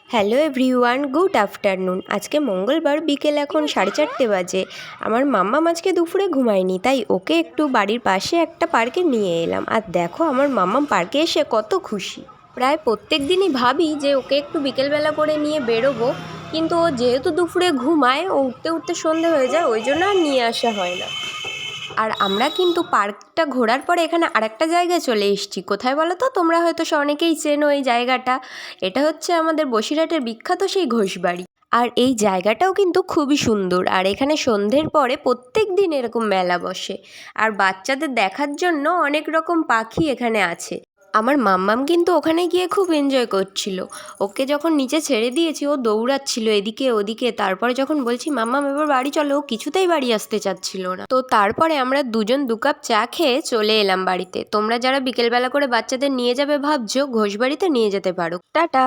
Hello everyone, good afternoon. আজকে মঙ্গলবার, বিকেল এখন 4:30 বাজে। আমার মাম্মাম আজকে দুপুরে ঘুমায়নি, তাই ওকে একটু বাড়ির পাশে একটা পার্কে নিয়ে এলাম। আর দেখো আমার মাম্মাম পার্কে এসে কত খুশি। প্রায় প্রত্যেক দিনই ভাবি যে ওকে একটু বিকেলবেলা করে নিয়ে বেরোবো, কিন্তু ও যেহেতু দুপুরে ঘুমায়, ও উঠতে উঠতে সন্ধে হয়ে যায়, ওই জন্য আর নিয়ে আসা হয় না। আর আমরা কিন্তু পার্কটা ঘোরার পরে এখানে আরেকটা জায়গায় চলে এসেছি। কোথায় বলো তো? তোমরা হয়তো অনেকেই চেনো এই জায়গাটা। এটা হচ্ছে আমাদের বসিরহাটের বিখ্যাত সেই ঘোষবাড়ি। আর এই জায়গাটাও কিন্তু খুবই সুন্দর। আর এখানে সন্ধ্যের পরে প্রত্যেক দিন এরকম মেলা বসে। আর বাচ্চাদের দেখার জন্য অনেক রকম পাখি এখানে আছে। আমার মাম্মাম কিন্তু ওখানে গিয়ে খুব এনজয় করছিল। ওকে যখন নিচে ছেড়ে দিয়েছি, ও দৌড়াচ্ছিল এদিকে ওদিকে। তারপরে যখন বলছি মাম্মাম এবার বাড়ি চলো, ও কিছুতেই বাড়ি আসতে চাচ্ছিল না। তো তারপরে আমরা দুজন 2 কাপ চা খেয়ে চলে এলাম বাড়িতে। তোমরা যারা বিকেলবেলা করে বাচ্চাদের নিয়ে যাবে ভাবছো, ঘোষবাড়িতে নিয়ে যেতে পারো। টাটা।